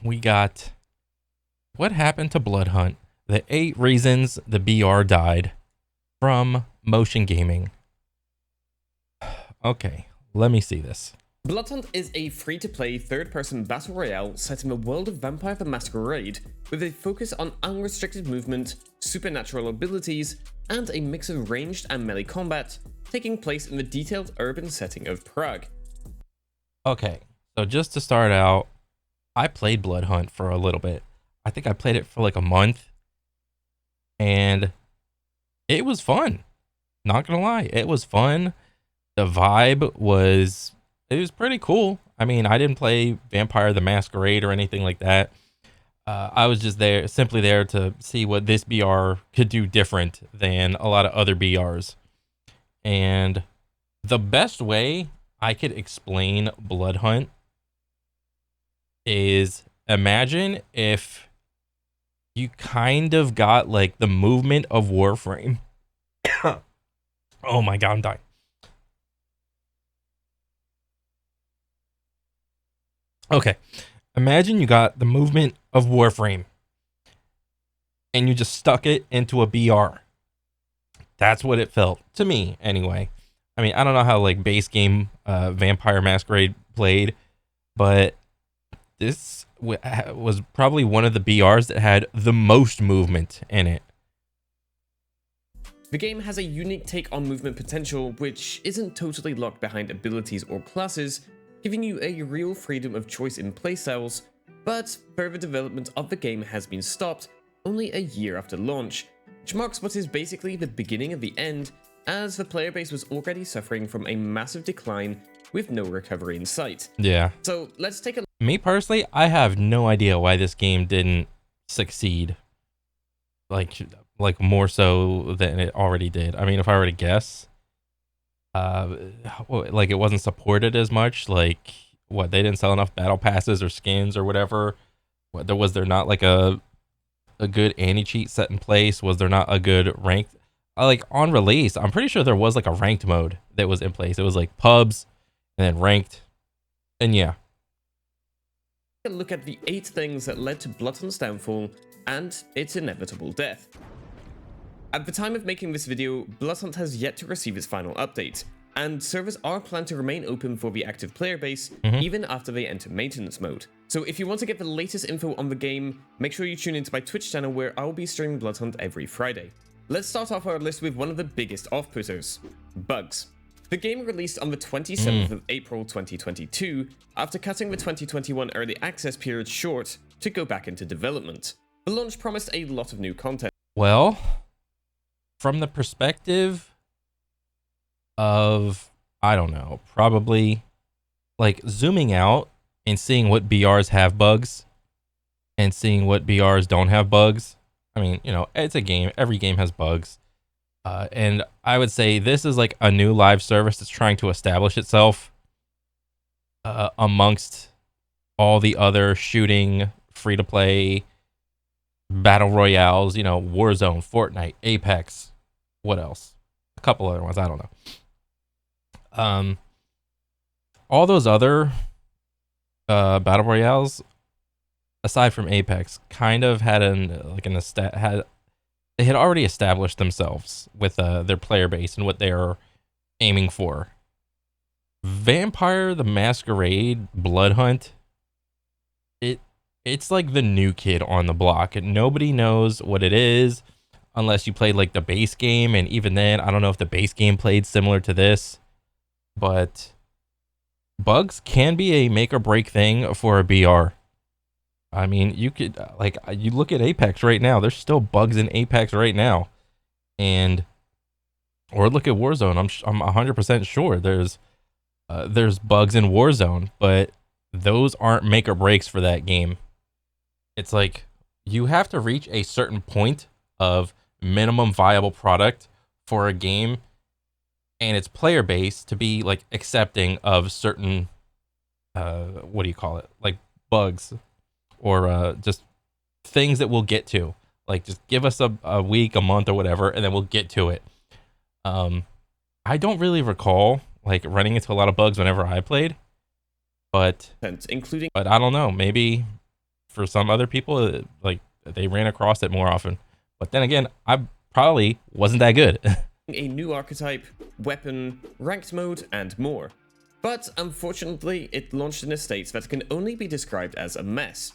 we got what happened to Bloodhunt? The 8 reasons the BR died from motion gaming. Okay, let me see this. Bloodhunt is a free-to-play third-person battle royale set in the world of Vampire the Masquerade, with a focus on unrestricted movement, supernatural abilities, and a mix of ranged and melee combat, taking place in the detailed urban setting of Prague. Okay, so just to start out, I played Bloodhunt for a little bit. I think I played it for like a month, and it was fun. Not gonna lie, it was fun. The vibe was it was pretty cool. I mean, I didn't play Vampire the Masquerade or anything like that. I was just there, simply there to see what this BR could do different than a lot of other BRs. And the best way I could explain Bloodhunt is imagine if you kind of got like the movement of Warframe. Oh my god, I'm dying. Okay, imagine you got the movement of Warframe and you just stuck it into a BR. That's what it felt to me, anyway. I mean, I don't know how like base game Vampire Masquerade played, but this was probably one of the BRs that had the most movement in it. The game has a unique take on movement potential, which isn't totally locked behind abilities or classes, giving you a real freedom of choice in playstyles, but further development of the game has been stopped only a year after launch, which marks what is basically the beginning of the end, as the player base was already suffering from a massive decline with no recovery in sight. Yeah. So let's take a Me personally, I have no idea why this game didn't succeed. Like more so than it already did. I mean, if I were to guess, like it wasn't supported as much. Like what, they didn't sell enough battle passes or skins or whatever. What, was there not like a good anti-cheat set in place? Was there not a good ranked like on release? I'm pretty sure there was like a ranked mode that was in place. It was like pubs and then ranked. And yeah. look at the 8 things that led to Bloodhunt's downfall and its inevitable death. At the time of making this video, Bloodhunt has yet to receive its final update, and servers are planned to remain open for the active player base, even after they enter maintenance mode. So if you want to get the latest info on the game, make sure you tune into my Twitch channel where I'll be streaming Bloodhunt every Friday. Let's start off our list with one of the biggest off-putters: bugs. The game released on the 27th of April 2022, after cutting the 2021 early access period short to go back into development. The launch promised a lot of new content. Well, from the perspective of, I don't know, probably like zooming out and seeing what BRs have bugs and seeing what BRs don't have bugs. I mean, you know, it's a game. Every game has bugs. And I would say this is like a new live service that's trying to establish itself amongst all the other shooting, free-to-play battle royales, you know, Warzone, Fortnite, Apex, what else? A couple other ones, I don't know. All those other battle royales, aside from Apex, kind of had they had already established themselves with their player base and what they are aiming for. Vampire the Masquerade Bloodhunt, it's like the new kid on the block, and nobody knows what it is unless you played like the base game, and even then, I don't know if the base game played similar to this, but bugs can be a make or break thing for a BR. I mean, you could like you look at Apex right now. There's still bugs in Apex right now, and or look at Warzone. I'm 100% sure there's bugs in Warzone, but those aren't make or breaks for that game. It's like you have to reach a certain point of minimum viable product for a game and its player base to be like accepting of certain what do you call it, like bugs or just things that we'll get to. Like just give us a week, a month, or whatever, and then we'll get to it. I don't really recall like running into a lot of bugs whenever I played, but Including I don't know, maybe for some other people, like they ran across it more often. But then again, I probably wasn't that good. A new archetype, weapon, ranked mode, and more. But unfortunately, it launched in a state that can only be described as a mess.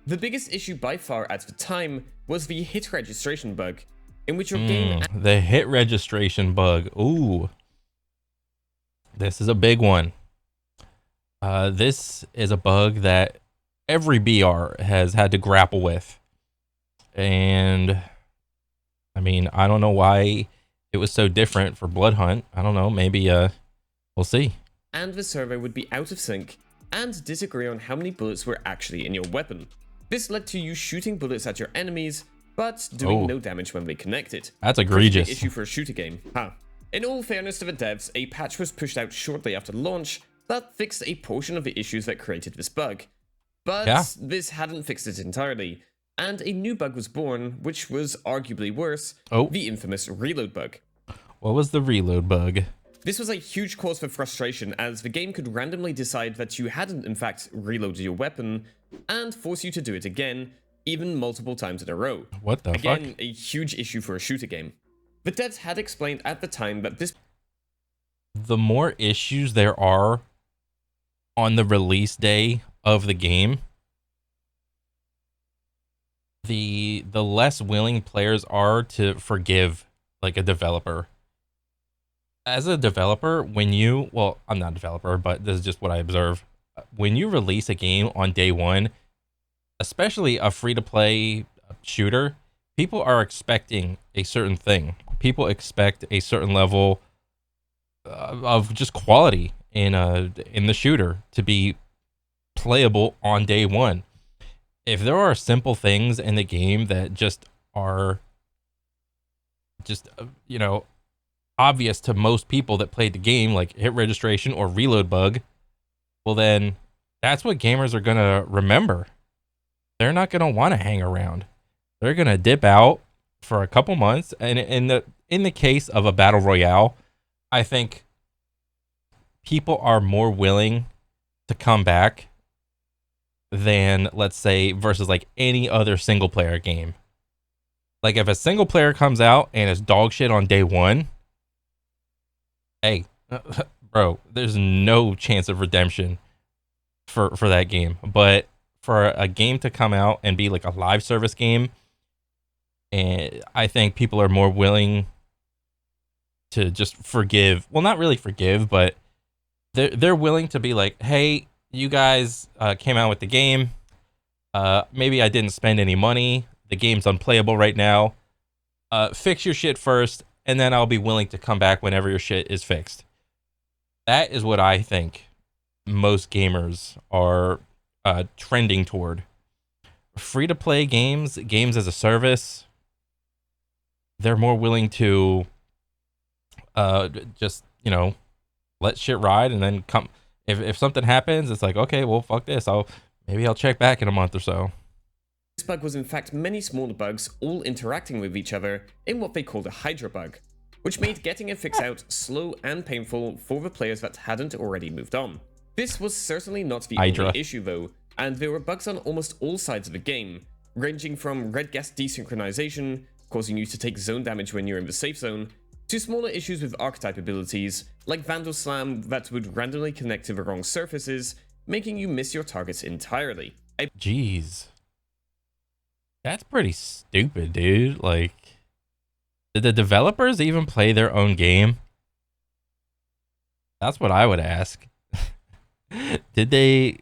The biggest issue by far at the time was the hit registration bug, in which your game... The hit registration bug. Ooh. This is a big one. This is a bug that every BR has had to grapple with. And, I mean, I don't know why it was so different for Bloodhunt. I don't know, maybe, we'll see. And the server would be out of sync and disagree on how many bullets were actually in your weapon. This led to you shooting bullets at your enemies, but doing no damage when they connected. That's egregious. Issue for a shooter game, huh? In all fairness to the devs, a patch was pushed out shortly after launch that fixed a portion of the issues that created this bug. But this hadn't fixed it entirely, and a new bug was born, which was arguably worse, the infamous reload bug. What was the reload bug? This was a huge cause for frustration, as the game could randomly decide that you hadn't in fact reloaded your weapon, and force you to do it again, even multiple times in a row. What the fuck? Again, a huge issue for a shooter game. The devs had explained at the time that this... The more issues there are on the release day of the game, the less willing players are to forgive, like, a developer. As a developer, when you... Well, I'm not a developer, but this is just what I observe. When you release a game on day one, especially a free-to-play shooter, people are expecting a certain thing. People expect a certain level of just quality in the shooter to be playable on day one. If there are simple things in the game that just are just, you know, obvious to most people that played the game, like hit registration or reload bug, well then that's what gamers are gonna remember. They're not gonna want to hang around. They're gonna dip out for a couple months. And in the case of a battle royale, I think people are more willing to come back than, let's say, versus like any other single player game. Like if a single player comes out and it's dog shit on day one, hey, bro, there's no chance of redemption for that game. But for a game to come out and be like a live service game, and I think people are more willing to just forgive. Well, not really forgive, but they're willing to be like, hey, you guys came out with the game. Maybe I didn't spend any money. The game's unplayable right now. Fix your shit first, and then I'll be willing to come back whenever your shit is fixed. That is what I think most gamers are trending toward. Free-to-play games, games as a service, they're more willing to just, you know, let shit ride, and then come. If something happens, it's like, okay, well, fuck this. Maybe I'll check back in a month or so. This bug was in fact many smaller bugs all interacting with each other in what they called a Hydra bug, which made getting a fix out slow and painful for the players that hadn't already moved on. This was certainly not the only issue though, and there were bugs on almost all sides of the game, ranging from red gas desynchronization, causing you to take zone damage when you're in the safe zone, to smaller issues with archetype abilities, like Vandal Slam that would randomly connect to the wrong surfaces, making you miss your targets entirely. Jeez. That's pretty stupid, dude. Like, did the developers even play their own game? That's what I would ask. Did they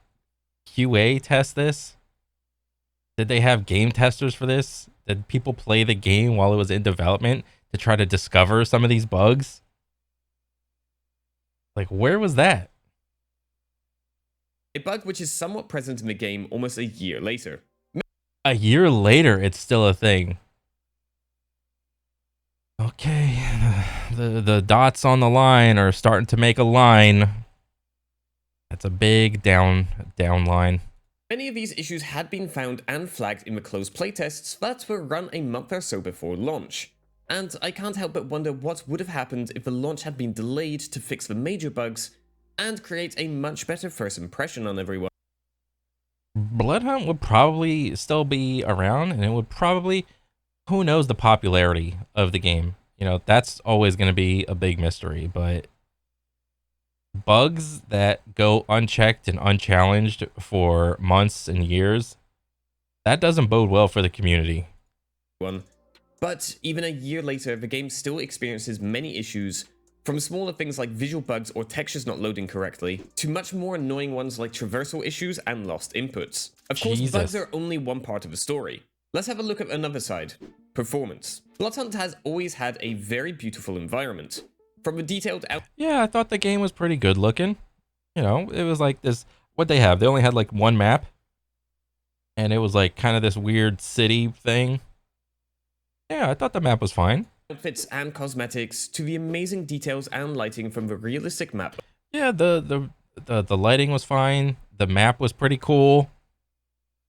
QA test this? Did they have game testers for this? Did people play the game while it was in development to try to discover some of these bugs? Like, where was that? A bug which is somewhat present in the game almost a year later. A year later, it's still a thing. Okay, the dots on the line are starting to make a line. That's a big down line. Many of these issues had been found and flagged in the closed playtests that were run a month or so before launch. And I can't help but wonder what would have happened if the launch had been delayed to fix the major bugs and create a much better first impression on everyone. Bloodhunt would probably still be around, and it would probably, who knows the popularity of the game. You know, that's always going to be a big mystery, but bugs that go unchecked and unchallenged for months and years, that doesn't bode well for the community. But even a year later, the game still experiences many issues, from smaller things like visual bugs or textures not loading correctly, to much more annoying ones like traversal issues and lost inputs. Of course, Jesus. bugs are only one part of the story. Let's have a look at another side: performance. Bloodhunt has always had a very beautiful environment. From the detailed out— Yeah, I thought the game was pretty good looking. You know, it was like this, what they have, they only had like one map, and it was like kind of this weird city thing. Yeah, I thought the map was fine. Outfits and cosmetics, to the amazing details and lighting from the realistic map. Yeah, the lighting was fine. The map was pretty cool.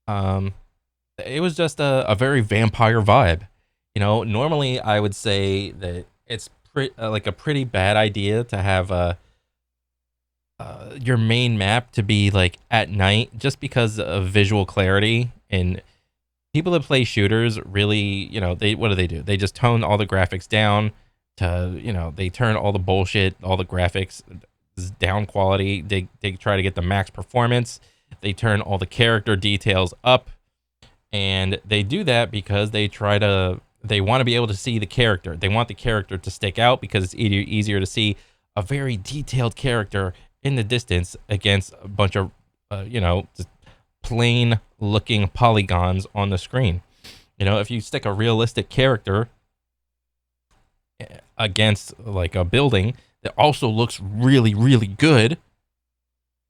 It was just a very vampire vibe. You know, normally I would say that it's like a pretty bad idea to have your main map to be like at night, just because of visual clarity. And people that play shooters really, you know, what do? They just tone all the graphics down to, you know, they turn all the bullshit, all the graphics down quality. They try to get the max performance. They turn all the character details up, and they do that because they want to be able to see the character. They want the character to stick out because it's easier to see a very detailed character in the distance against a bunch of, you know, just plain looking polygons on the screen. You know, if you stick a realistic character against like a building that also looks really, really good,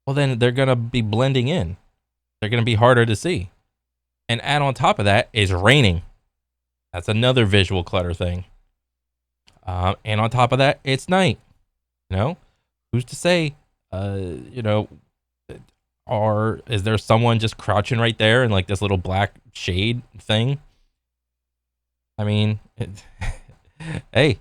well, then they're going to be blending in. They're going to be harder to see. And add on top of that is raining. That's another visual clutter thing. And on top of that, it's night. You know, who's to say, you know, is there someone just crouching right there in like this little black shade thing? I mean, hey.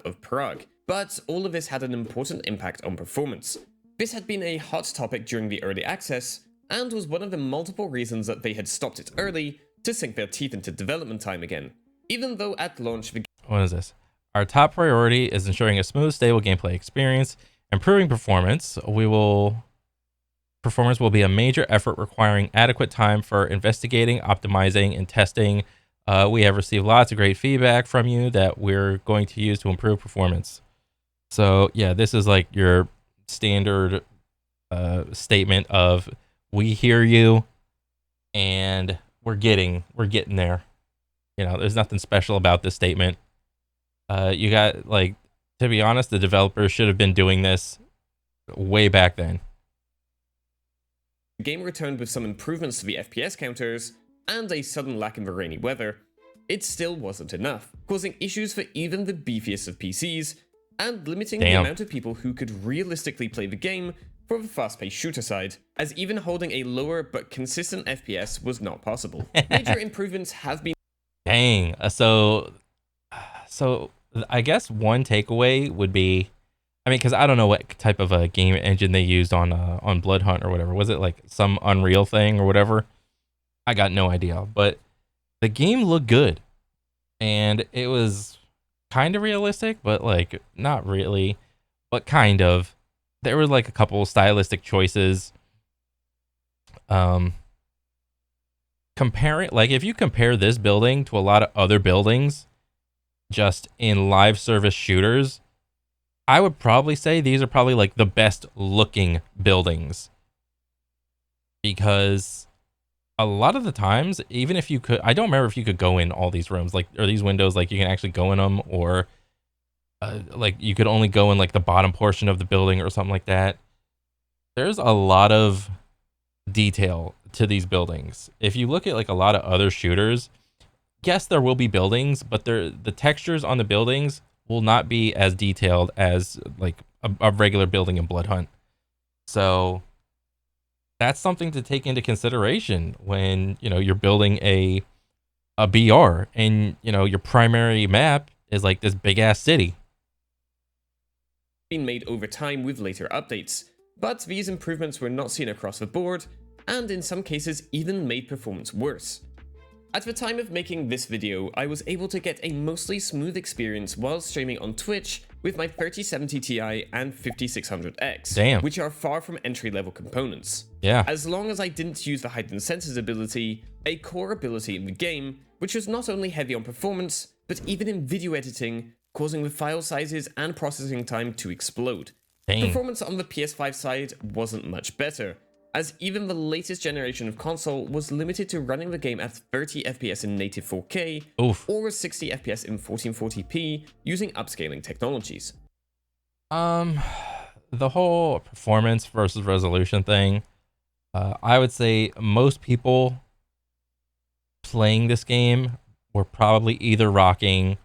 Of Prague. But all of this had an important impact on performance. This had been a hot topic during the early access, and was one of the multiple reasons that they had stopped it early to sink their teeth into development time again. Even though at launch the— What is this? Our top priority is ensuring a smooth, stable gameplay experience, improving performance. Performance will be a major effort requiring adequate time for investigating, optimizing, and testing. We have received lots of great feedback from you that we're going to use to improve performance. So yeah, this is like your standard statement of, we hear you and we're getting there. You know, there's nothing special about this statement. You got, like, to be honest, the developers should have been doing this way back then. The game returned with some improvements to the FPS counters and a sudden lack in the rainy weather. It still wasn't enough, causing issues for even the beefiest of PCs, and limiting the amount of people who could realistically play the game for the fast-paced shooter side, as even holding a lower but consistent FPS was not possible. Major improvements have been— Dang. So I guess one takeaway would be, I mean, because I don't know what type of a game engine they used on Bloodhunt or whatever. Was it like some Unreal thing or whatever? I got no idea. But the game looked good, and it was kind of realistic, but like not really, but kind of. There were like a couple stylistic choices. Compare it, like if you compare this building to a lot of other buildings just in live service shooters, I would probably say these are probably like the best looking buildings, because a lot of the times, even if you could, I don't remember if you could go in all these rooms, like, or these windows, like you can actually go in them, or like you could only go in like the bottom portion of the building or something like that. There's a lot of detail to these buildings. If you look at like a lot of other shooters, yes, there will be buildings, but the textures on the buildings will not be as detailed as like a regular building in Bloodhunt. So that's something to take into consideration when, you know, you're building a BR and, you know, your primary map is like this big ass city. Been made over time with later updates, but these improvements were not seen across the board, and in some cases even made performance worse. At the time of making this video, I was able to get a mostly smooth experience while streaming on Twitch with my 3070 Ti and 5600X, Damn. which are far from entry-level components. Yeah. As long as I didn't use the heightened sensors ability, a core ability in the game, which was not only heavy on performance, but even in video editing, causing the file sizes and processing time to explode. Dang. Performance on the PS5 side wasn't much better, as even the latest generation of console was limited to running the game at 30 FPS in native 4K, Oof. or 60 FPS in 1440p using upscaling technologies. The whole performance versus resolution thing, I would say most people playing this game were probably either rocking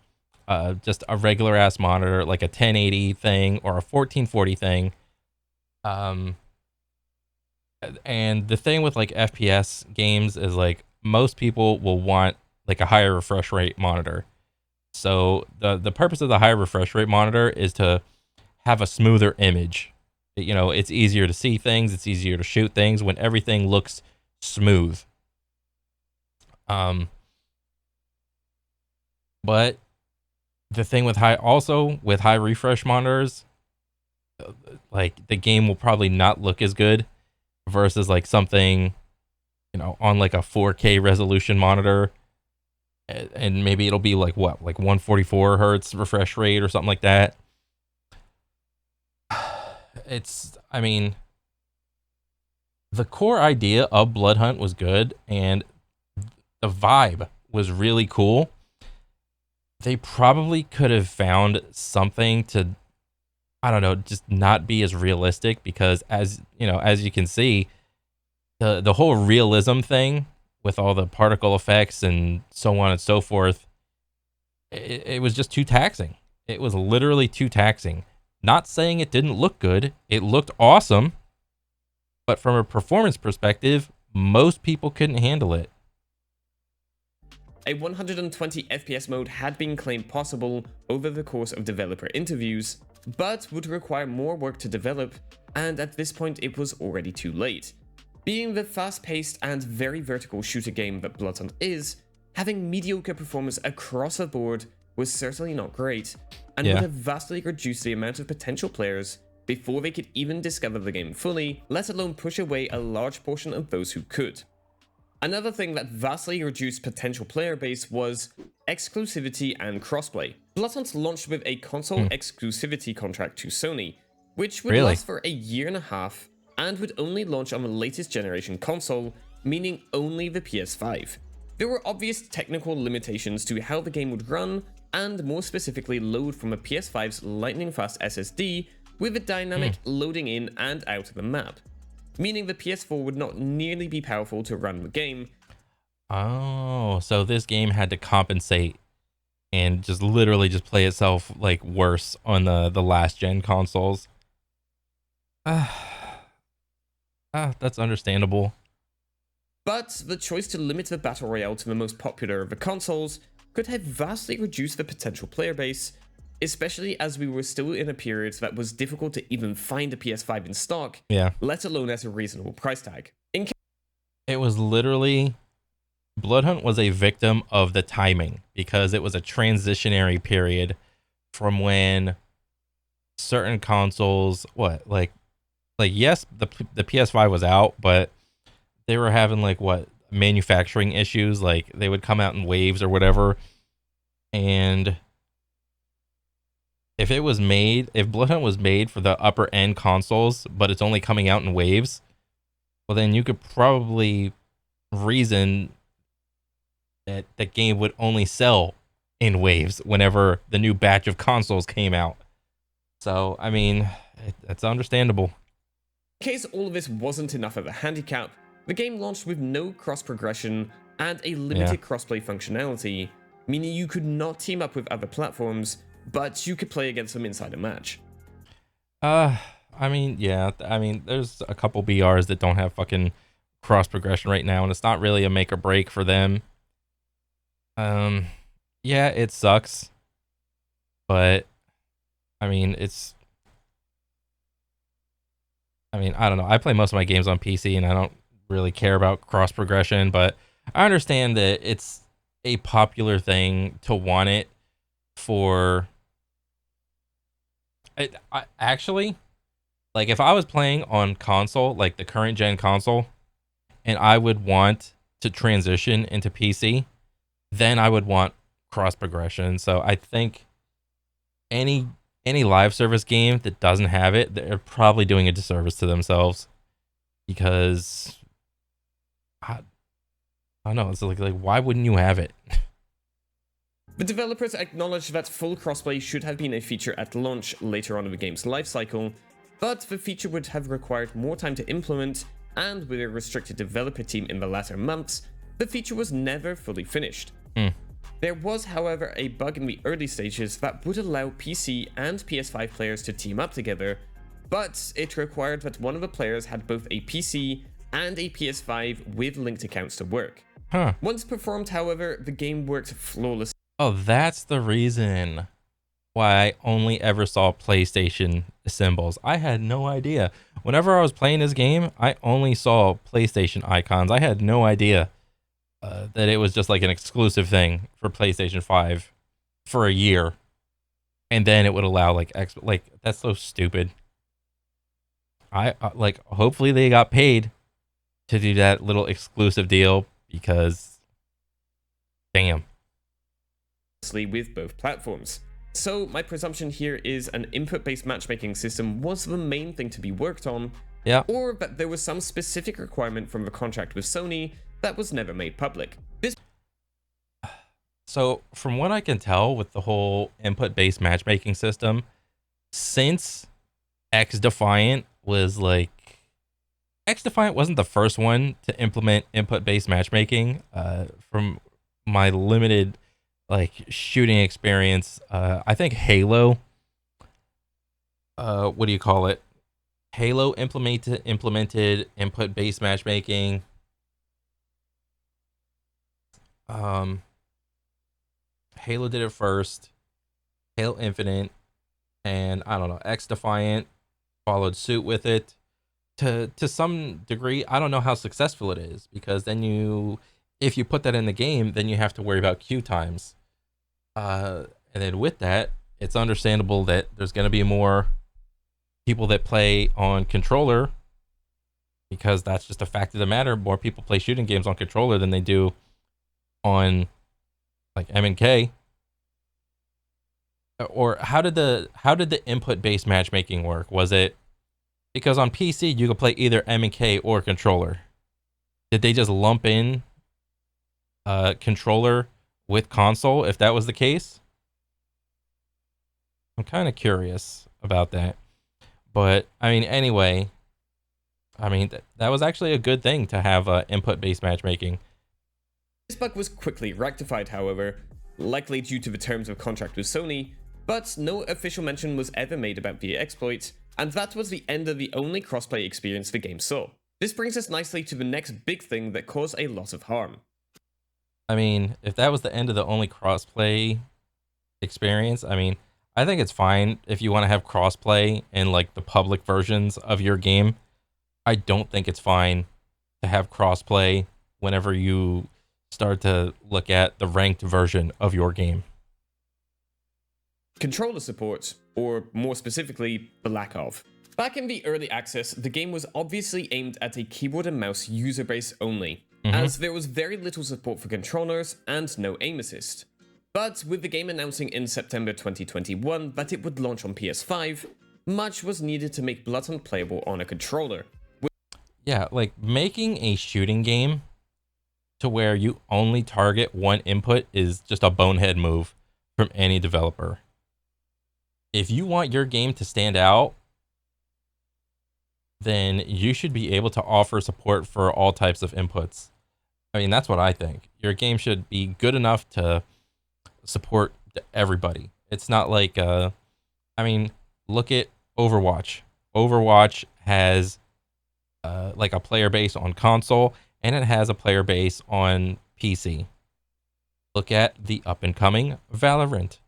just a regular ass monitor, like a 1080 thing or a 1440 thing. And the thing with like FPS games is like most people will want like a higher refresh rate monitor. So the purpose of the higher refresh rate monitor is to have a smoother image. You know, it's easier to see things, it's easier to shoot things when everything looks smooth. But the thing with high refresh monitors, like the game will probably not look as good versus like something, you know, on like a 4K resolution monitor, and maybe it'll be like what, like 144 hertz refresh rate or something like that. I mean, the core idea of Bloodhunt was good and the vibe was really cool. They probably could have found something to, I don't know, just not be as realistic, because as you know, as you can see, the whole realism thing with all the particle effects and so on and so forth, it was just too taxing. It was literally too taxing. Not saying it didn't look good. It looked awesome. But from a performance perspective, most people couldn't handle it. A 120 FPS mode had been claimed possible over the course of developer interviews, but would require more work to develop, and at this point it was already too late. Being the fast-paced and very vertical shooter game that Bloodhunt is, having mediocre performance across the board was certainly not great, and would have vastly reduced the amount of potential players before they could even discover the game fully, let alone push away a large portion of those who could. Another thing that vastly reduced potential player base was exclusivity and crossplay. Bloodhunt launched with a console exclusivity contract to Sony, which would last for a year and a half and would only launch on the latest generation console, meaning only the PS5. There were obvious technical limitations to how the game would run, and more specifically load from a PS5's lightning-fast SSD with a dynamic loading in and out of the map, meaning the PS4 would not nearly be powerful to run the game. Oh, so this game had to compensate and just literally just play itself like worse on the last gen consoles. That's understandable. But the choice to limit the battle royale to the most popular of the consoles could have vastly reduced the potential player base, especially as we were still in a period that was difficult to even find a PS5 in stock, let alone at a reasonable price tag. It was literally, Bloodhunt was a victim of the timing, because it was a transitionary period from when certain consoles, like yes, the PS5 was out, but they were having like manufacturing issues, like they would come out in waves or whatever. And if Bloodhunt was made for the upper end consoles, but it's only coming out in waves, well then you could probably reason that the game would only sell in waves whenever the new batch of consoles came out. So, I mean, it's understandable. In case all of this wasn't enough of a handicap, the game launched with no cross-progression and a limited crossplay functionality, meaning you could not team up with other platforms, but you could play against them inside a match. I mean, there's a couple BRs that don't have fucking cross-progression right now, and it's not really a make or break for them. Yeah, it sucks, but I mean, I don't know. I play most of my games on PC, and I don't really care about cross progression, but I understand that it's a popular thing to want it for it. Actually, like if I was playing on console, like the current gen console, and I would want to transition into PC, then I would want cross progression. So I think any any live service game that doesn't have it, they're probably doing a disservice to themselves because I, I don't know. It's like why wouldn't you have it? The developers acknowledged that full crossplay should have been a feature at launch later on in the game's lifecycle, but the feature would have required more time to implement, and with a restricted developer team in the latter months, the feature was never fully finished. There was, however, a bug in the early stages that would allow PC and PS5 players to team up together, but it required that one of the players had both a PC and a PS5 with linked accounts to work. Huh. Once performed, however, the game worked flawlessly. Oh, that's the reason why I only ever saw PlayStation symbols. I had no idea. Whenever I was playing this game, I only saw PlayStation icons. I had no idea that it was just like an exclusive thing for PlayStation 5 for a year. And then it would allow like that's so stupid. I like hopefully they got paid to do that little exclusive deal because damn. With both platforms. So my presumption here is an input-based matchmaking system was the main thing to be worked on, Yeah. or that there was some specific requirement from the contract with Sony that was never made public. So from what I can tell with the whole input-based matchmaking system, since X Defiant wasn't the first one to implement input-based matchmaking. From my limited like shooting experience, I think Halo. What do you call it? Halo implemented input-based matchmaking. Halo did it first. Halo Infinite, and I don't know, X Defiant followed suit with it. To some degree, I don't know how successful it is because then if you put that in the game, then you have to worry about queue times. And then with that, it's understandable that there's going to be more people that play on controller because that's just a fact of the matter. More people play shooting games on controller than they do on like M&K. Or how did the input based matchmaking work? Was it because on PC you could play either M&K or controller? Did they just lump in controller with console if that was the case? I'm kind of curious about that. But I mean, anyway, I mean that was actually a good thing to have input-based matchmaking. This bug was quickly rectified, however, likely due to the terms of contract with Sony, but no official mention was ever made about the exploit, and that was the end of the only crossplay experience the game saw. This brings us nicely to the next big thing that caused a lot of harm. I mean, if that was the end of the only crossplay experience, I mean, I think it's fine if you want to have crossplay in like the public versions of your game. I don't think it's fine to have crossplay whenever you start to look at the ranked version of your game. Controller support, or more specifically, the lack of. Back in the early access, the game was obviously aimed at a keyboard and mouse user base only, as there was very little support for controllers and no aim assist. But with the game announcing in September 2021 that it would launch on PS5, much was needed to make Bloodhunt playable on a controller. Yeah, like making a shooting game to where you only target one input is just a bonehead move from any developer. If you want your game to stand out, then you should be able to offer support for all types of inputs. I mean, that's what I think. Your game should be good enough to support everybody. It's not like, I mean, look at Overwatch. Overwatch has like a player base on console, and it has a player base on PC. Look at the up-and-coming Valorant.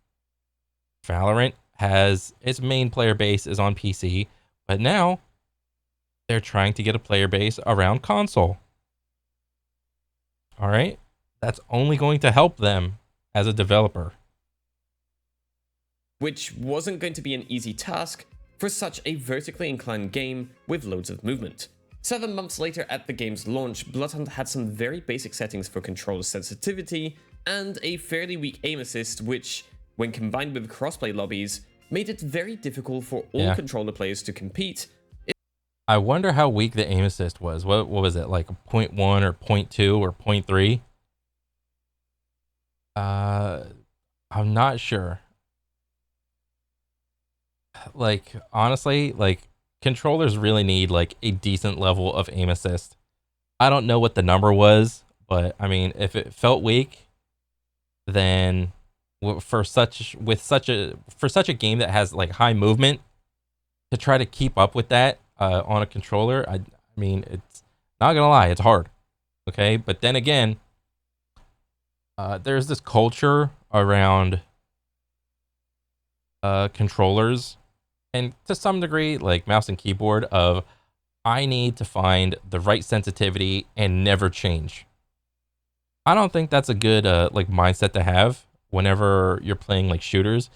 Valorant has its main player base is on PC, but now they're trying to get a player base around console. All right. That's only going to help them as a developer. Which wasn't going to be an easy task for such a vertically inclined game with loads of movement. 7 months later at the game's launch, Bloodhunt had some very basic settings for controller sensitivity and a fairly weak aim assist, which, when combined with crossplay lobbies, made it very difficult for all controller players to compete. I wonder how weak the aim assist was. What was it, like a 0.1 or 0.2 or 0.3? I'm not sure. Like, honestly, like, controllers really need like a decent level of aim assist. I don't know what the number was, but I mean, if it felt weak, then for such a game that has like high movement, to try to keep up with that on a controller, I mean, it's not gonna lie, it's hard. Okay, but then again, there's this culture around controllers, and to some degree, like mouse and keyboard, of I need to find the right sensitivity and never change. I don't think that's a good like mindset to have whenever you're playing like shooters.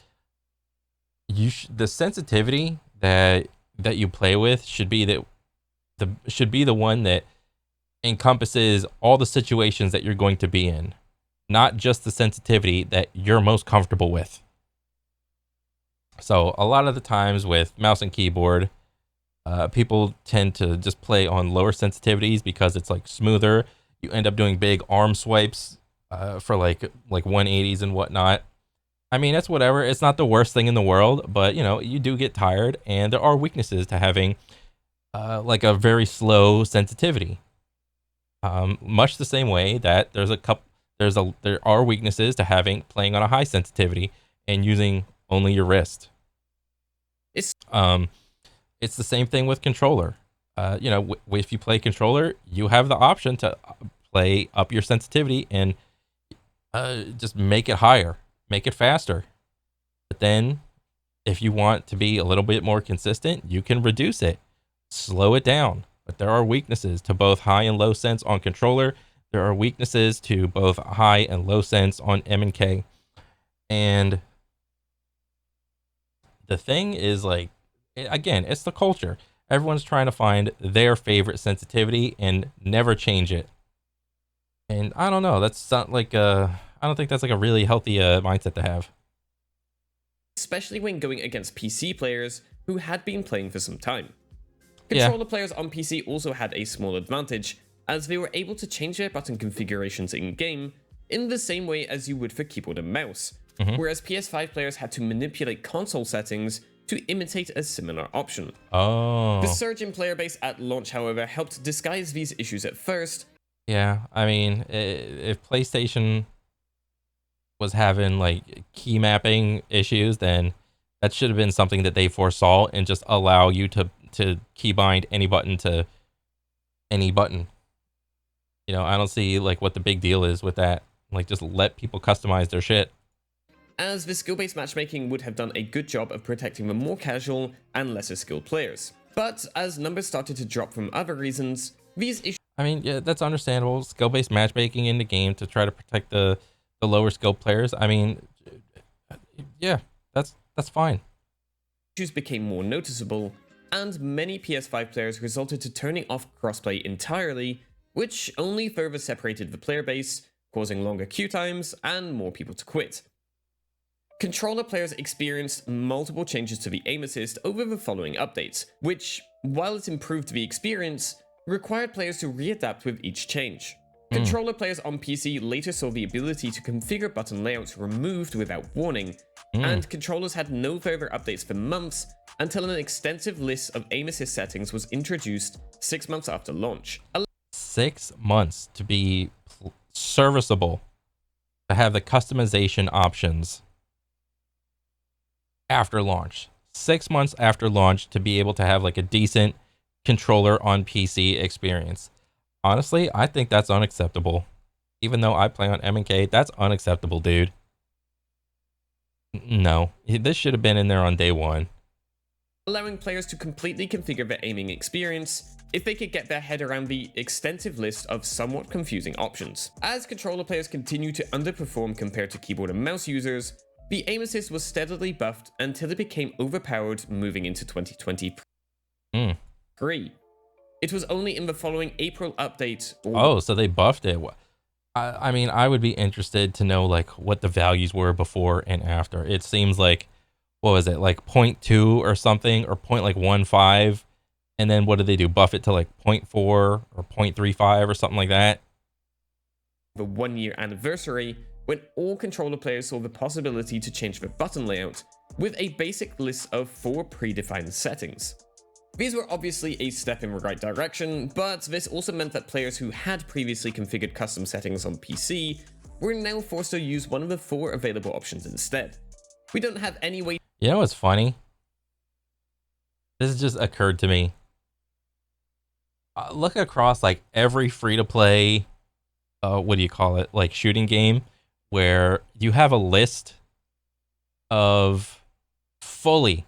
The sensitivity that you play with should be the one that encompasses all the situations that you're going to be in, not just the sensitivity that you're most comfortable with. So a lot of the times with mouse and keyboard, people tend to just play on lower sensitivities because it's like smoother. You end up doing big arm swipes for like 180s and whatnot. I mean, it's whatever. It's not the worst thing in the world, but you know, you do get tired, and there are weaknesses to having like a very slow sensitivity. Much the same way that there are weaknesses to having playing on a high sensitivity and using only your wrist. It's the same thing with controller. You know, if you play controller, you have the option to play up your sensitivity and just make it higher, make it faster. But then, if you want to be a little bit more consistent, you can reduce it, slow it down. But there are weaknesses to both high and low sense on controller. There are weaknesses to both high and low sense on M&K. And the thing is, like, again, it's the culture. Everyone's trying to find their favorite sensitivity and never change it. And I don't know. That's not like I don't think that's like a really healthy mindset to have. Especially when going against PC players who had been playing for some time. Controller players on PC also had a small advantage, as they were able to change their button configurations in-game in the same way as you would for keyboard and mouse, whereas PS5 players had to manipulate console settings to imitate a similar option. The surge in player base at launch, however, helped disguise these issues at first. Yeah, I mean, if PlayStation was having like key mapping issues, then that should have been something that they foresaw and just allow you to keybind any button to any button. You know, I don't see like what the big deal is with that. Like, just let people customize their shit. As the skill-based matchmaking would have done a good job of protecting the more casual and lesser skilled players. But as numbers started to drop from other reasons, these issues... I mean, yeah, that's understandable. Skill-based matchmaking in the game to try to protect the lower skilled players. I mean, yeah, that's fine. Issues became more noticeable, and many PS5 players resorted to turning off crossplay entirely, which only further separated the player base, causing longer queue times and more people to quit. Controller players experienced multiple changes to the aim assist over the following updates, which, while it improved the experience, required players to readapt with each change. Controller players on PC later saw the ability to configure button layouts removed without warning, and controllers had no further updates for months until an extensive list of aim assist settings was introduced 6 months after launch. 6 months to be serviceable, to have the customization options after launch. 6 months after launch to be able to have like a decent controller on PC experience. Honestly, I think that's unacceptable. Even though I play on M&K, that's unacceptable, dude. No, this should have been in there on day one. Allowing players to completely configure their aiming experience if they could get their head around the extensive list of somewhat confusing options. As controller players continue to underperform compared to keyboard and mouse users, the aim assist was steadily buffed until it became overpowered moving into 2023. It was only in the following April update. Oh, so they buffed it. I mean, I would be interested to know like what the values were before and after. It seems like, what was it, like 0.2 or something, or 0.15, and then what did they do? Buff it to like 0.4 or 0.35 or something like that. The 1-year anniversary, when all controller players saw the possibility to change the button layout with a basic list of 4 predefined settings. These were obviously a step in the right direction, but this also meant that players who had previously configured custom settings on PC were now forced to use one of the 4 available options instead. We don't have any way. You know what's funny? This just occurred to me. Look across like every free-to-play, what do you call it, like shooting game, where you have a list of fully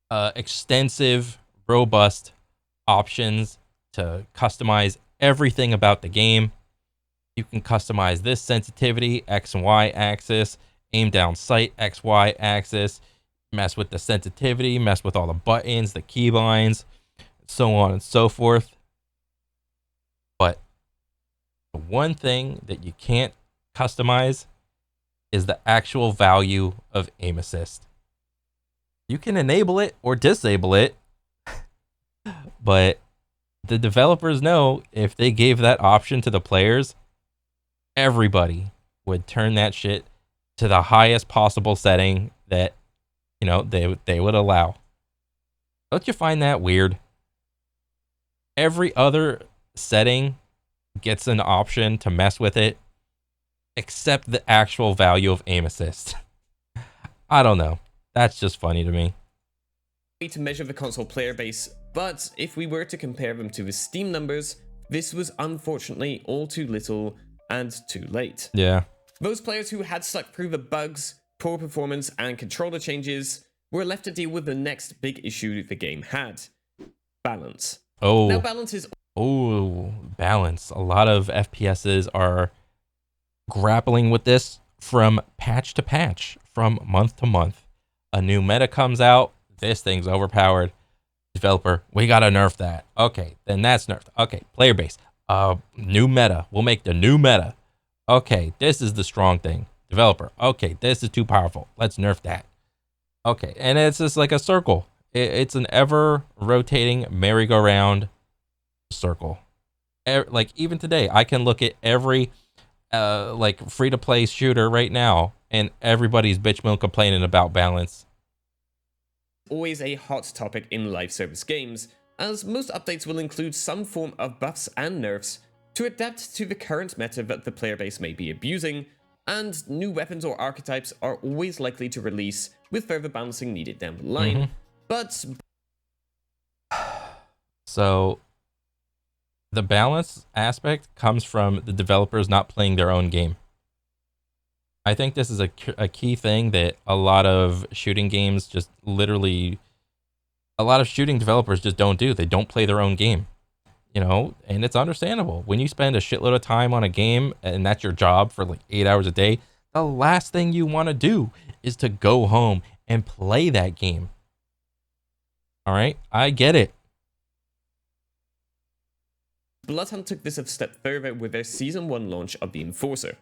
extensive, robust options to customize everything about the game. You can customize this sensitivity, X and Y axis, aim down sight, X, Y axis, mess with the sensitivity, mess with all the buttons, the keybinds, so on and so forth. But the one thing that you can't customize is the actual value of aim assist. You can enable it or disable it, but the developers know if they gave that option to the players, everybody would turn that shit to the highest possible setting that, you know, they would allow. Don't you find that weird? Every other setting gets an option to mess with it, except the actual value of aim assist. I don't know. That's just funny to me. To measure the console player base, but if we were to compare them to the Steam numbers, this was unfortunately all too little and too late. Yeah. Those players who had stuck through the bugs, poor performance, and controller changes were left to deal with the next big issue the game had: balance. Oh. Now, balance is... Oh, balance. A lot of FPSs are grappling with this from patch to patch, from month to month. A new meta comes out, this thing's overpowered. Developer, we gotta nerf that. Okay, then that's nerfed. Okay, player base. New meta. We'll make the new meta. Okay, this is the strong thing. Developer, okay, this is too powerful. Let's nerf that. Okay, and it's just like a circle. It's an ever rotating merry-go-round circle. Like even today, I can look at every like free-to-play shooter right now, and everybody's bitch milk complaining about balance. Always a hot topic in live service games, as most updates will include some form of buffs and nerfs to adapt to the current meta that the player base may be abusing, and new weapons or archetypes are always likely to release with further balancing needed down the line. But so the balance aspect comes from the developers not playing their own game. I think this is a key thing that a lot of shooting games just literally, a lot of shooting developers just don't do. They don't play their own game, you know, and it's understandable. When you spend a shitload of time on a game and that's your job for like 8 hours a day, the last thing you want to do is to go home and play that game. All right, I get it. Bloodhunt took this a step further with their Season 1 launch of the Enforcer.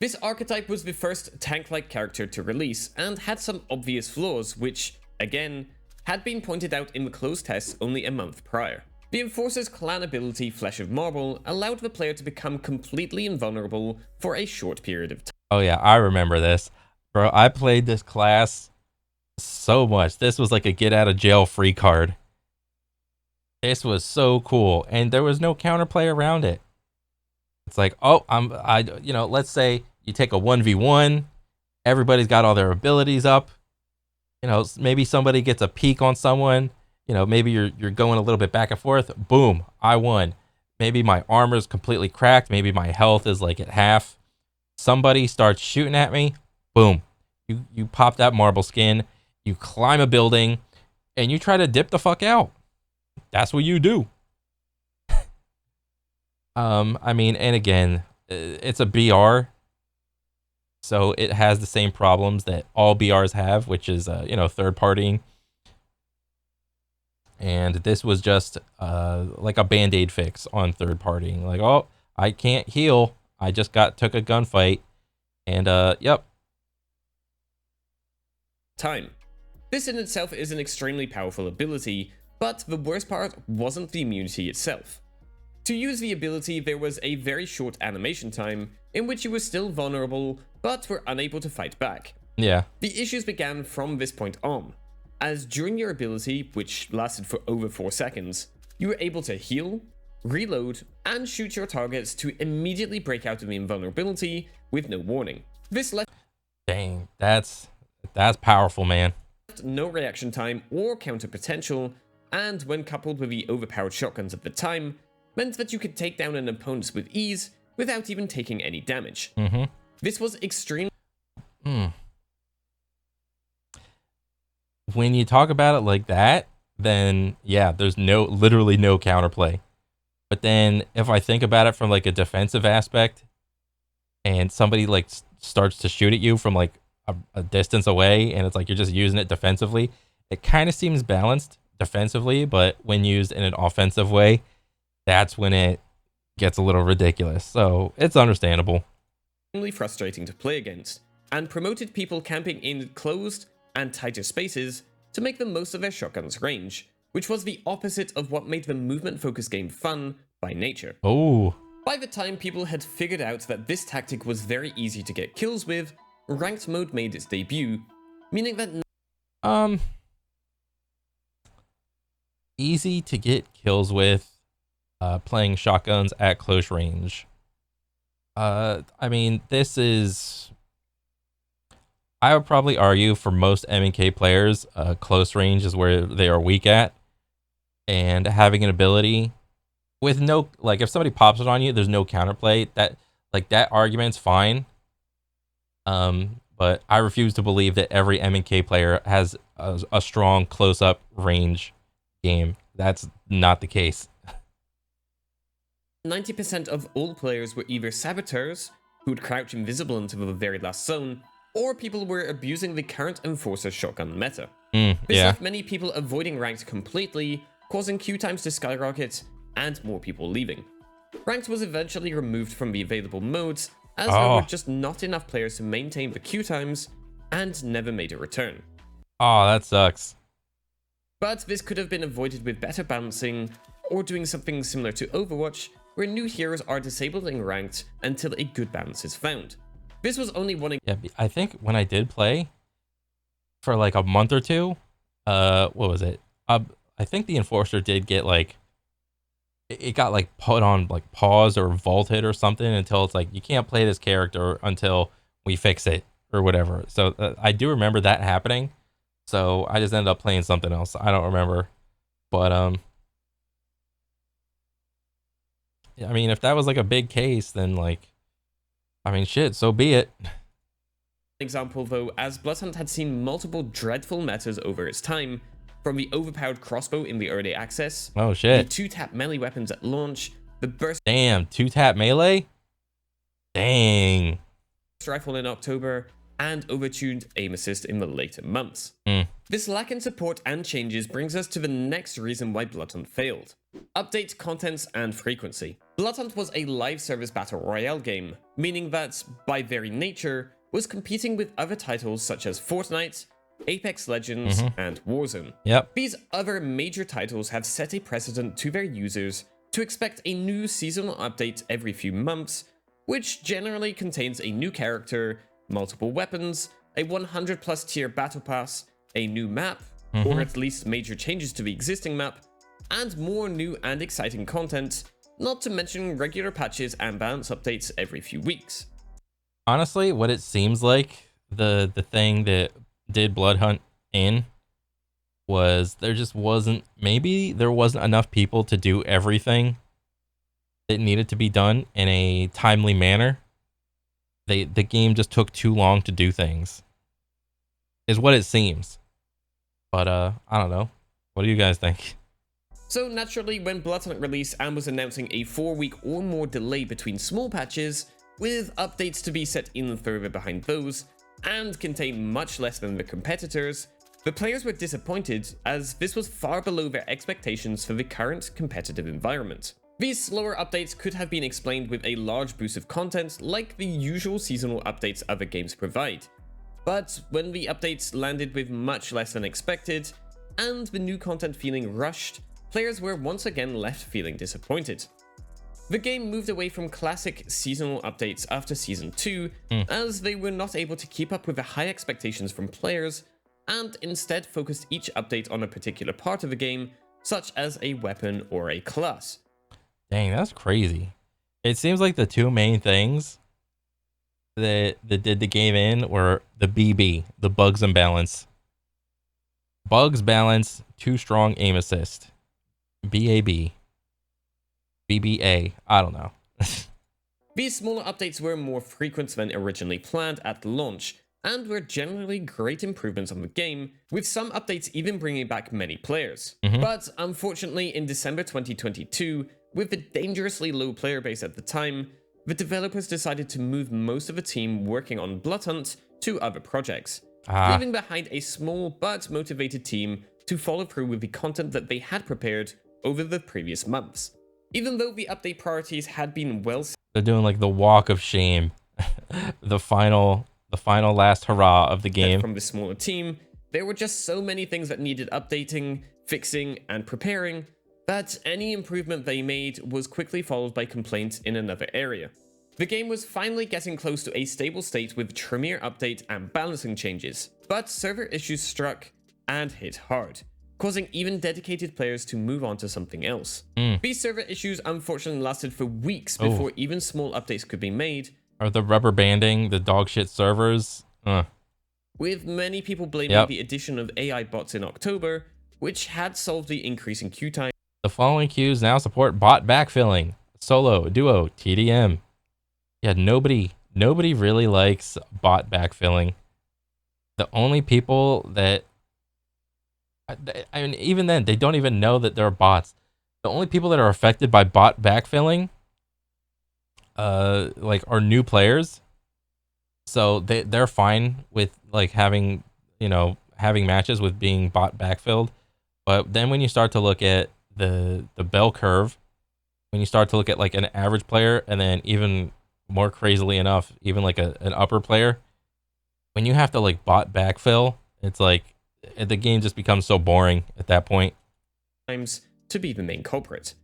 This archetype was the first tank-like character to release, and had some obvious flaws which, again, had been pointed out in the closed tests only a month prior. The Enforcer's clan ability, Flesh of Marble, allowed the player to become completely invulnerable for a short period of time. Oh yeah, I remember this. Bro, I played this class so much. This was like a get out of jail free card. This was so cool, and there was no counterplay around it. It's like, oh, you know, let's say you take a 1v1, everybody's got all their abilities up. You know, maybe somebody gets a peek on someone. You know, maybe you're going a little bit back and forth. Boom, I won. Maybe my armor's completely cracked. Maybe my health is like at half. Somebody starts shooting at me. Boom, you pop that marble skin. You climb a building, and you try to dip the fuck out. That's what you do. I mean, and again, it's a BR, so it has the same problems that all BRs have, which is third partying. And this was just like a band-aid fix on third partying. Like, oh, I can't heal. I just took a gunfight, and yep. Time. This in itself is an extremely powerful ability, but the worst part wasn't the immunity itself. To use the ability, there was a very short animation time in which you were still vulnerable, but were unable to fight back. Yeah. The issues began from this point on, as during your ability, which lasted for over 4 seconds, you were able to heal, reload, and shoot your targets to immediately break out of the invulnerability with no warning. This left Dang, that's powerful, man. no reaction time or counter potential, and when coupled with the overpowered shotguns at the time, meant that you could take down an opponent with ease without even taking any damage. This was extremely... When you talk about it like that, then yeah, there's literally no counterplay. But then if I think about it from like a defensive aspect, and somebody like starts to shoot at you from like a distance away, and it's like you're just using it defensively, it kind of seems balanced defensively, but when used in an offensive way, that's when it gets a little ridiculous. So it's understandable. Frustrating to play against, and promoted people camping in closed and tighter spaces to make the most of their shotgun's range, which was the opposite of what made the movement-focused game fun by nature. Oh. By the time people had figured out that this tactic was very easy to get kills with, ranked mode made its debut, meaning that easy to get kills with playing shotguns at close range. I mean, this is... I would probably argue for most M&K players, close range is where they are weak at. And having an ability with no... Like, if somebody pops it on you, there's no counterplay. That argument's fine. But I refuse to believe that every M&K player has a strong close-up range game. That's not the case. 90% of all players were either saboteurs, who'd crouch invisible into the very last zone, or people were abusing the current Enforcer shotgun meta. This left many people avoiding ranked completely, causing queue times to skyrocket, and more people leaving. Ranked was eventually removed from the available modes, as there were just not enough players to maintain the queue times, and never made a return. Oh, that sucks. But this could have been avoided with better balancing, or doing something similar to Overwatch, where new heroes are disabled in ranked until a good balance is found. This was only one... Yeah, I think when I did play for like a month or two, what was it? I think the Enforcer did get like... It got like put on like pause or vaulted or something until it's like, you can't play this character until we fix it or whatever. So I do remember that happening. So I just ended up playing something else. I don't remember. But I mean, if that was like a big case, then like, I mean, shit, so be it. Example though, as Bloodhunt had seen multiple dreadful metas over its time, from the overpowered crossbow in the early access, oh shit, the 2-tap melee weapons at launch, the burst... Damn, 2-tap melee? Dang. Rifle in October, and overtuned aim assist in the later months. This lack in support and changes brings us to the next reason why Bloodhunt failed. Update contents and frequency. Bloodhunt was a live service battle royale game, meaning that, by very nature, was competing with other titles such as Fortnite, Apex Legends, and Warzone. These other major titles have set a precedent to their users to expect a new seasonal update every few months, which generally contains a new character, multiple weapons, a 100+ tier battle pass, a new map, or at least major changes to the existing map, and more new and exciting content, not to mention regular patches and balance updates every few weeks. Honestly, what it seems like, the thing that did Bloodhunt in was there just wasn't, maybe there wasn't enough people to do everything that needed to be done in a timely manner. The game just took too long to do things, is what it seems. But I don't know. What do you guys think? So naturally, when Bloodhunt released and was announcing a 4-week or more delay between small patches, with updates to be set in further behind those, and contain much less than the competitors, the players were disappointed as this was far below their expectations for the current competitive environment. These slower updates could have been explained with a large boost of content like the usual seasonal updates other games provide. But when the updates landed with much less than expected, and the new content feeling rushed, players were once again left feeling disappointed. The game moved away from classic seasonal updates after Season 2, as they were not able to keep up with the high expectations from players, and instead focused each update on a particular part of the game, such as a weapon or a class. Dang, that's crazy. It seems like the two main things that did the game in were the BB, the bugs and balance. Bugs, balance, too strong aim assist. BAB. BBA. I don't know. These smaller updates were more frequent than originally planned at launch, and were generally great improvements on the game, with some updates even bringing back many players. But unfortunately, in December 2022, with the dangerously low player base at the time, the developers decided to move most of the team working on Bloodhunt to other projects, leaving behind a small but motivated team to follow through with the content that they had prepared over the previous months. Even though the update priorities had been well set, they're doing like the walk of shame, the final last hurrah of the game from the smaller team, there were just so many things that needed updating, fixing, and preparing that any improvement they made was quickly followed by complaints in another area. The game was finally getting close to a stable state with trimmier update and balancing changes, but server issues struck and hit hard, causing even dedicated players to move on to something else. These server issues unfortunately lasted for weeks before even small updates could be made, or the rubber banding the dog shit servers. with many people blaming the addition of AI bots in October, which had solved the increase in queue time. The following queues now support bot backfilling, solo, duo, TDM. Yeah, nobody really likes bot backfilling. The only people that, I mean, even then, they don't even know that there are bots. The only people that are affected by bot backfilling, like, are new players. So they're fine with like having matches with being bot backfilled. But then when you start to look at the bell curve, when you start to look at like an average player, and then even more crazily enough, even like an upper player, when you have to like bot backfill, it's like the game just becomes so boring at that point. Times to be the main culprit.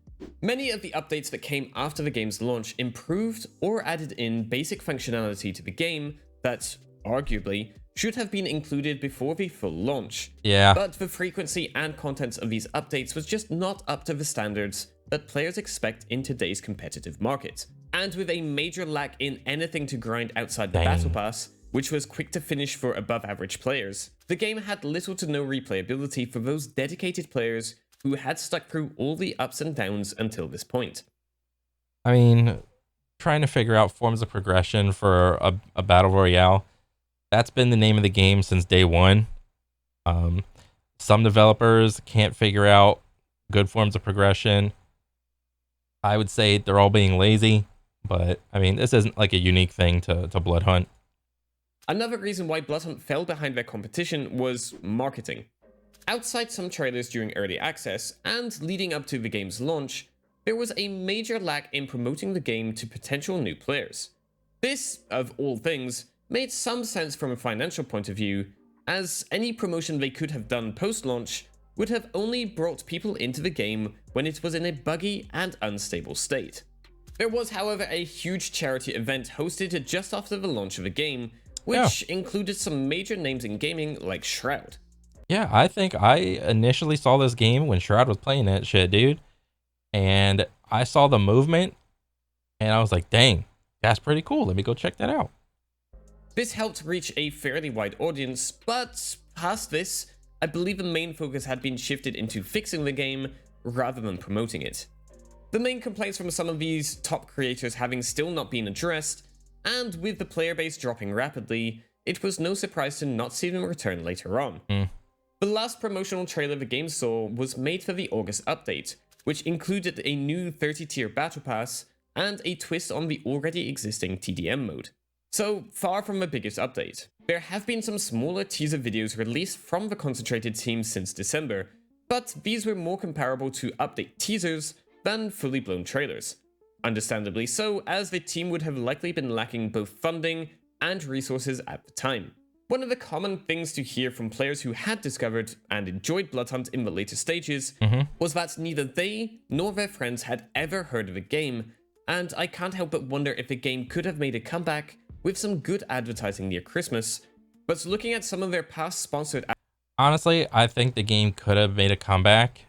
Many of the updates that came after the game's launch improved or added in basic functionality to the game that, arguably, should have been included before the full launch. Yeah. But the frequency and contents of these updates was just not up to the standards that players expect in today's competitive market. And with a major lack in anything to grind outside the Battle Pass, which was quick to finish for above average players, the game had little to no replayability for those dedicated players who had stuck through all the ups and downs until this point. I mean, trying to figure out forms of progression for a battle royale, that's been the name of the game since day one. Some developers can't figure out good forms of progression. I would say they're all being lazy, but I mean, this isn't like a unique thing to Bloodhunt. Another reason why Bloodhunt fell behind their competition was marketing. Outside some trailers during early access and leading up to the game's launch, there was a major lack in promoting the game to potential new players. This, of all things, made some sense from a financial point of view, as any promotion they could have done post-launch would have only brought people into the game when it was in a buggy and unstable state. There was, however, a huge charity event hosted just after the launch of the game, which included some major names in gaming like Shroud. Yeah, I think I initially saw this game when Shroud was playing that shit, dude. And I saw the movement, and I was like, dang, that's pretty cool. Let me go check that out. This helped reach a fairly wide audience, but past this, I believe the main focus had been shifted into fixing the game rather than promoting it. The main complaints from some of these top creators having still not been addressed, and with the player base dropping rapidly, it was no surprise to not see them return later on. The last promotional trailer the game saw was made for the August update, which included a new 30-tier battle pass and a twist on the already existing TDM mode. So far from the biggest update. There have been some smaller teaser videos released from the concentrated team since December, but these were more comparable to update teasers than fully blown trailers. Understandably so, as the team would have likely been lacking both funding and resources at the time. One of the common things to hear from players who had discovered and enjoyed Bloodhunt in the later stages was that neither they nor their friends had ever heard of the game, and I can't help but wonder if the game could have made a comeback with some good advertising near Christmas. But looking at some of their past sponsored Honestly, I think the game could have made a comeback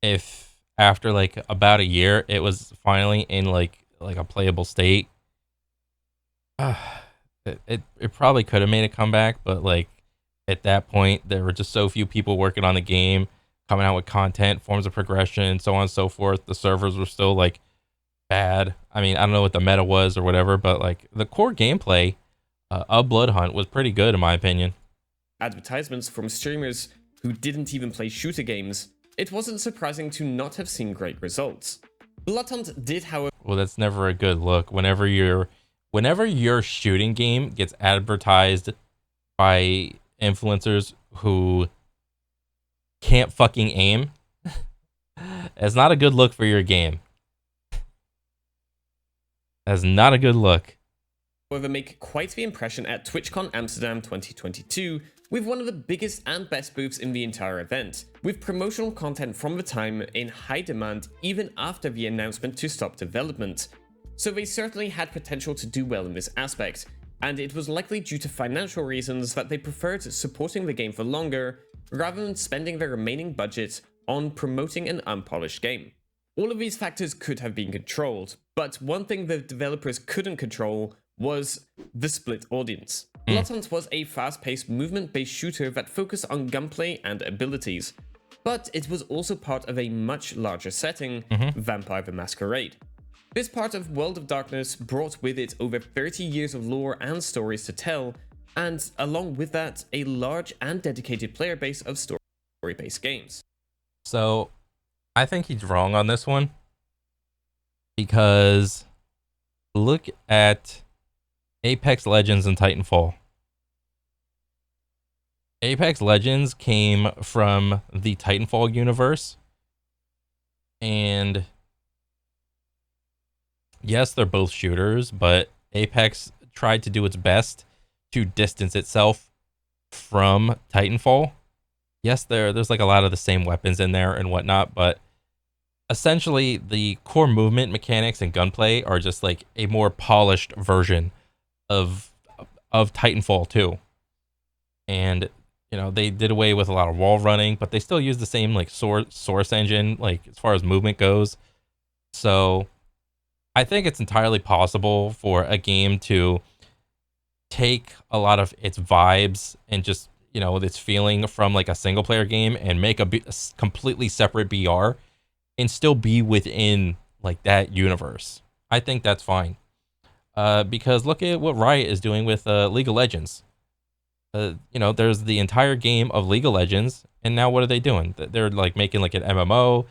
if after like about a year it was finally in like a playable state. It probably could have made a comeback, but like at that point there were just so few people working on the game, coming out with content, forms of progression, so on and so forth. The servers were still like bad. I mean, I don't know what the meta was or whatever, but like the core gameplay of Bloodhunt was pretty good in my opinion. advertisements from streamers who didn't even play shooter games, it wasn't surprising to not have seen great results. Bloodhunt did, however. Well, that's never a good look. Whenever your shooting game gets advertised by influencers who can't fucking aim, it's not a good look for your game. That's not a good look. However, make quite the impression at TwitchCon Amsterdam 2022 with one of the biggest and best booths in the entire event, with promotional content from the time in high demand even after the announcement to stop development. So they certainly had potential to do well in this aspect, and it was likely due to financial reasons that they preferred supporting the game for longer rather than spending their remaining budget on promoting an unpolished game. All of these factors could have been controlled, but one thing the developers couldn't control was the split audience. Bloodhunt was a fast-paced, movement-based shooter that focused on gunplay and abilities, but it was also part of a much larger setting, Vampire the Masquerade. This part of World of Darkness brought with it over 30 years of lore and stories to tell, and along with that, a large and dedicated player base of story-based games. So, I think he's wrong on this one, because look at Apex Legends and Titanfall. Apex Legends came from the Titanfall universe, and yes, they're both shooters, but Apex tried to do its best to distance itself from Titanfall. Yes, there's like a lot of the same weapons in there and whatnot, but essentially the core movement mechanics and gunplay are just like a more polished version of Titanfall 2. And you know, they did away with a lot of wall running, but they still use the same like source engine, like as far as movement goes. So I think it's entirely possible for a game to take a lot of its vibes and just, you know, its feeling from like a single player game and make a completely separate BR and still be within like that universe. I think that's fine. Because look at what Riot is doing with League of Legends. You know, there's the entire game of League of Legends, and now what are they doing? They're like making like an MMO.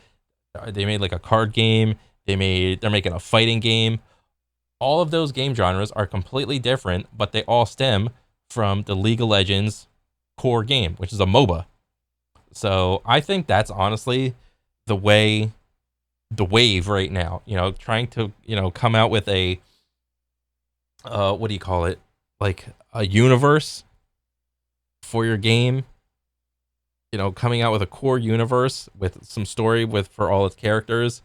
They made like a card game. They're making a fighting game. All of those game genres are completely different, but they all stem from the League of Legends core game, which is a MOBA. So I think that's honestly the wave right now. You know, trying to, you know, come out with a what do you call it? Like a universe for your game. You know, coming out with a core universe with some story for all its characters,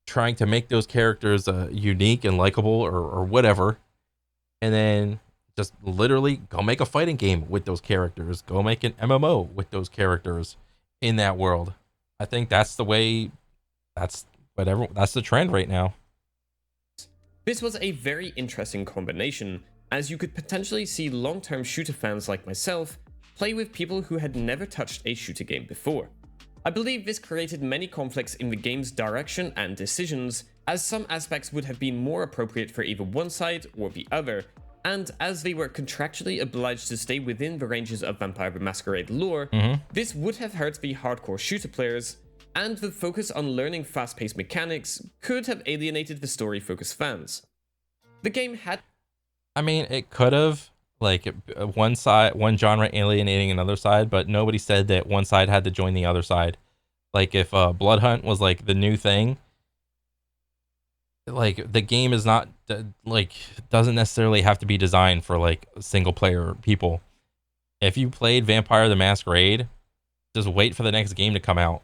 trying to make those characters unique and likable or whatever, and then just literally go make a fighting game with those characters, go make an MMO with those characters in that world. I think that's the way, that's the trend right now. This was a very interesting combination, as you could potentially see long-term shooter fans like myself play with people who had never touched a shooter game before. I believe this created many conflicts in the game's direction and decisions, as some aspects would have been more appropriate for either one side or the other, And as they were contractually obliged to stay within the ranges of Vampire the Masquerade lore, this would have hurt the hardcore shooter players, and the focus on learning fast-paced mechanics could have alienated the story-focused fans. The game had... I mean, it could have, like, one genre alienating another side, but nobody said that one side had to join the other side. Like, if Bloodhunt was, like, the new thing, like, the game is not, like, doesn't necessarily have to be designed for, like, single-player people. If you played Vampire the Masquerade, just wait for the next game to come out.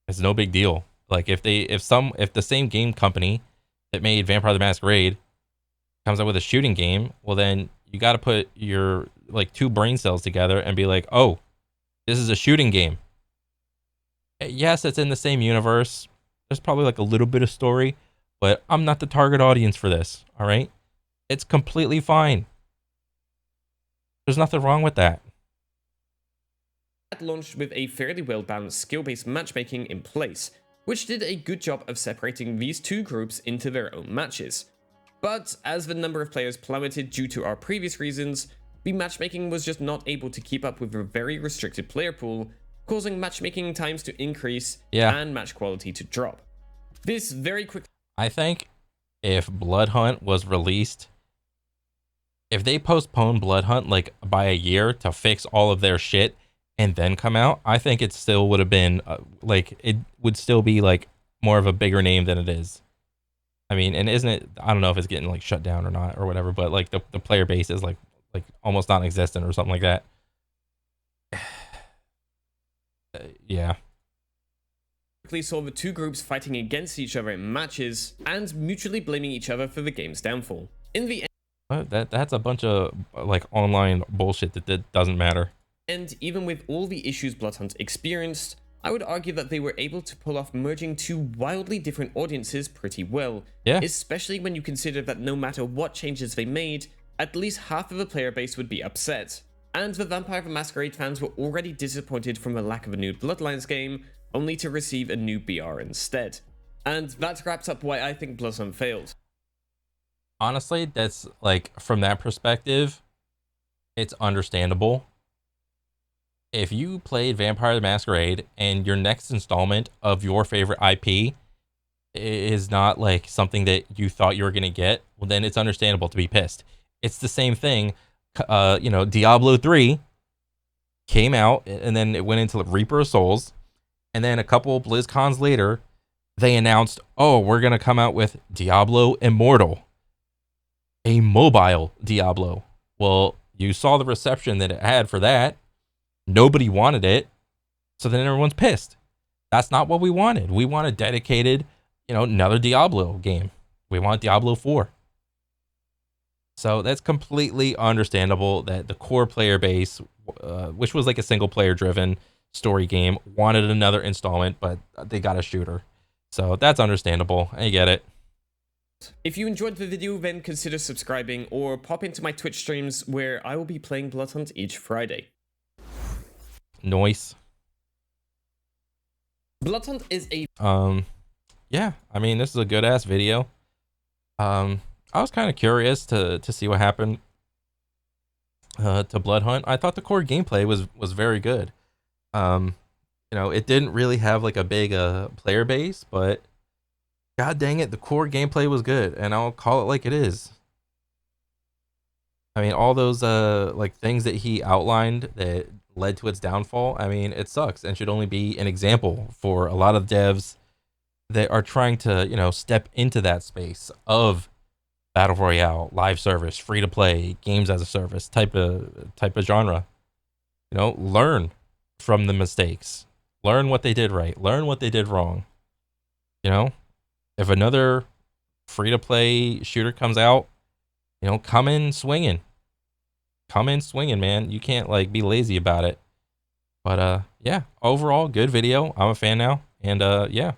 It's no big deal. Like, if the same game company that made Vampire the Masquerade comes out with a shooting game, well, then you got to put your, like, two brain cells together and be like, oh, this is a shooting game. Yes, it's in the same universe. There's probably, like, a little bit of story, but I'm not the target audience for this, all right? It's completely fine. There's nothing wrong with that. Launched with a fairly well-balanced skill-based matchmaking in place, which did a good job of separating these two groups into their own matches. But as the number of players plummeted due to our previous reasons, the matchmaking was just not able to keep up with the very restricted player pool, causing matchmaking times to increase and match quality to drop. This very quickly... I think if Bloodhunt was released, if they postponed Bloodhunt, like, by a year to fix all of their shit and then come out, I think it still would have been, like, it would still be, like, more of a bigger name than it is. I mean, and isn't it, I don't know if it's getting, like, shut down or not or whatever, but, like, the player base is, like almost non-existent or something like that. Yeah. Quickly saw the two groups fighting against each other in matches and mutually blaming each other for the game's downfall. In the end, that's a bunch of, like, online bullshit that doesn't matter. And even with all the issues Bloodhunt experienced, I would argue that they were able to pull off merging two wildly different audiences pretty well, especially when you consider that no matter what changes they made, at least half of the player base would be upset. And the Vampire the Masquerade fans were already disappointed from the lack of a new Bloodlines game, only to receive a new BR instead. And that wraps up why I think Bloodhunt failed. Honestly, that's, like, from that perspective, it's understandable. If you played Vampire the Masquerade and your next installment of your favorite IP is not, like, something that you thought you were going to get, well, then it's understandable to be pissed. It's the same thing. You know, Diablo 3 came out, and then it went into Reaper of Souls, and then a couple BlizzCons later, they announced, oh, we're going to come out with Diablo Immortal, a mobile Diablo. Well, you saw the reception that it had for that. Nobody wanted it, so then everyone's pissed. That's not what we wanted. We want a dedicated, you know, another Diablo game. We want Diablo 4. So that's completely understandable that the core player base, which was like a single player driven story game, wanted another installment, but they got a shooter. So that's understandable. I get it. If you enjoyed the video, then consider subscribing or pop into my Twitch streams where I will be playing Bloodhunt each Friday. Noise. Bloodhunt is a... Yeah, I mean, this is a good ass video. I was kind of curious to see what happened to Bloodhunt. I thought the core gameplay was very good. You know, it didn't really have like a big player base, but god dang it, the core gameplay was good, and I'll call it like it is. I mean, all those like things that he outlined that led to its downfall, I mean, it sucks and should only be an example for a lot of devs that are trying to, you know, step into that space of battle royale, live service, free to play, games as a service type of genre. You know, learn from the mistakes. Learn what they did right. Learn what they did wrong. You know, if another free to play shooter comes out, you know, come in swinging. Come in swinging, man. You can't like be lazy about it. But yeah, overall good video. I'm a fan now, and yeah.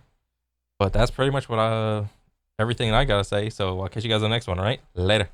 But that's pretty much what everything I gotta say. So I'll catch you guys on the next one. All right, later.